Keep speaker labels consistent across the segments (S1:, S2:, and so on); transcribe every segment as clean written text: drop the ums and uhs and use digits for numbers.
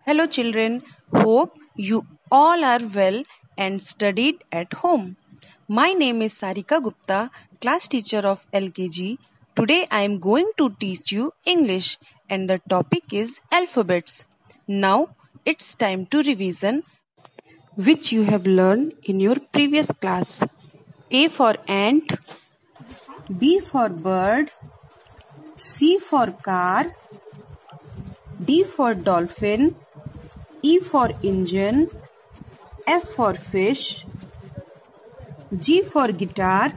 S1: Hello, children. Hope you all are well and studied at home. My name is Sarika Gupta, class teacher of LKG. Today I am going to teach you English and the topic is alphabets. Now it's time to revision which you have learned in your previous class. A for ant, B for bird, C for car, D for dolphin, E for engine, F for fish, G for guitar,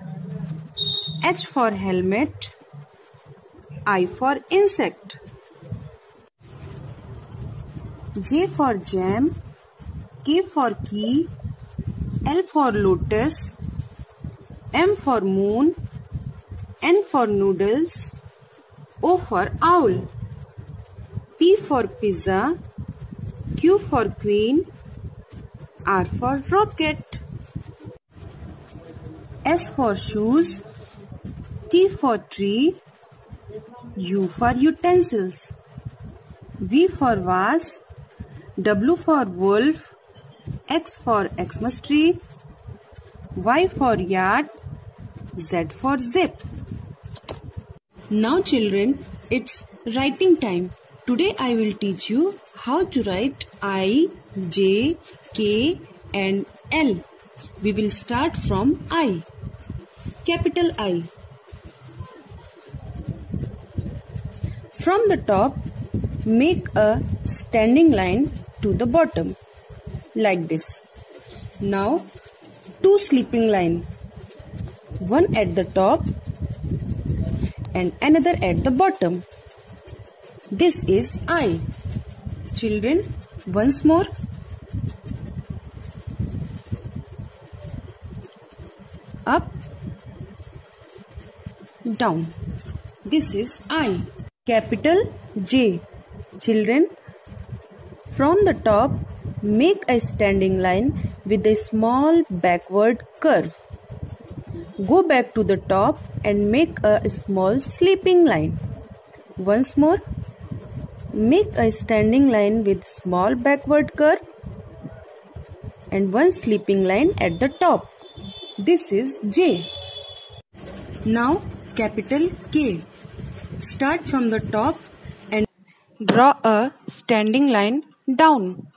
S1: H for helmet, I for insect, J for jam, K for key, L for lotus, M for moon, N for noodles, O for owl, P for pizza, Q for queen, R for rocket, S for shoes, T for tree, U for utensils, V for vase, W for wolf, X for Xmas tree, Y for yard, Z for zip. Now children, it's writing time. Today I will teach you how to write I, J, K and L. We will start from I. Capital I. From the top, make a standing line to the bottom, like this. Now, two sleeping line. One at the top and another at the bottom. This is I. Children, once more. Up, down. This is I. Capital J. Children, from the top, make a standing line with a small backward curve. Go back to the top and make a small sleeping line. Once more. Make a standing line with small backward curve and one sleeping line at the top. This is J. Now capital K. Start from the top and draw a standing line down.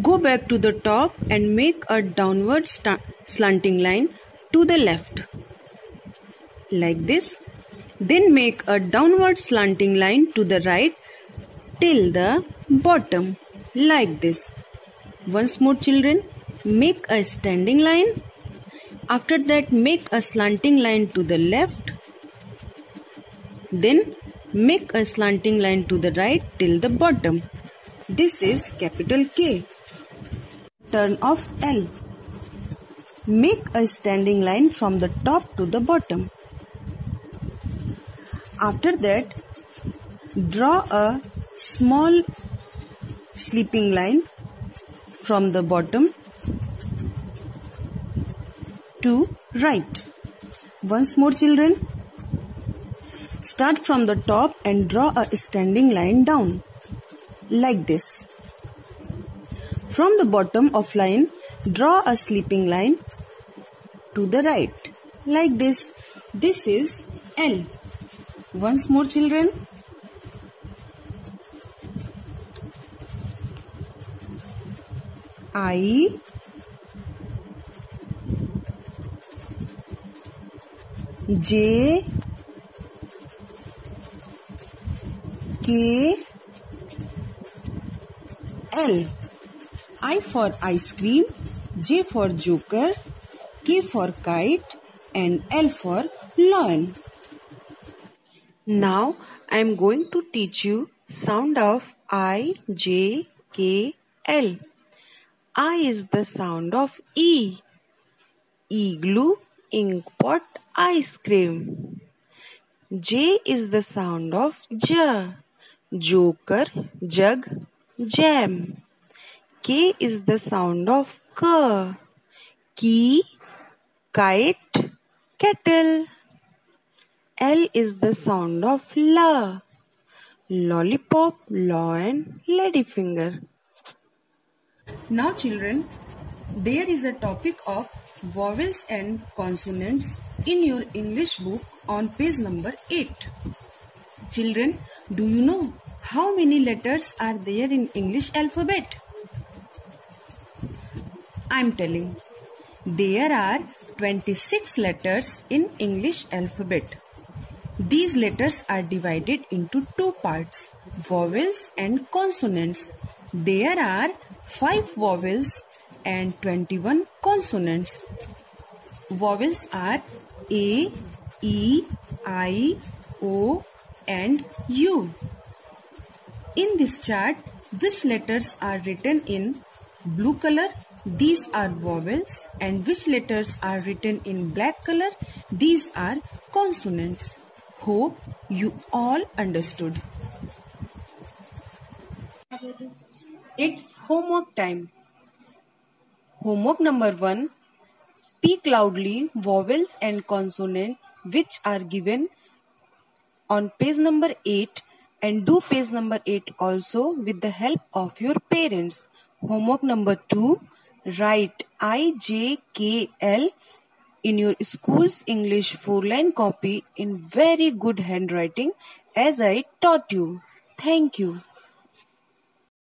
S1: Go back to the top and make a downward slanting line to the left. Like this. Then make a downward slanting line to the right till the bottom, like this. Once more children, make a standing line. After that, make a slanting line to the left. Then make a slanting line to the right till the bottom. This is capital K. Turn of L. Make a standing line from the top to the bottom. After that, draw a small sleeping line from the bottom to right. Once more children, start from the top and draw a standing line down, like this. From the bottom of line, draw a sleeping line to the right, like this. This is L. Once more children. I, J, K, L. I for ice cream, J for joker, K for kite and L for lion. Now I am going to teach you sound of I, J, K, L. I is the sound of E. Igloo, ink pot, ice cream. J is the sound of J. Joker, jug, jam. K is the sound of K. Key, kite, kettle. L is the sound of la. Lollipop, lion, ladyfinger. Now children, there is a topic of vowels and consonants in your English book on page number 8. Children, do you know how many letters are there in English alphabet? I am telling. There are 26 letters in English alphabet. These letters are divided into two parts, vowels and consonants. There are 5 vowels and 21 consonants. Vowels are A, E, I, O and U. In this chart, which letters are written in blue color? These are vowels, and which letters are written in black color? These are consonants. Hope you all understood. It's homework time. Homework number 1. Speak loudly vowels and consonant which are given on page number 8 and do page number 8 also with the help of your parents. Homework number 2. Write IJKL in your school's English 4-line copy in very good handwriting as I taught you. Thank you.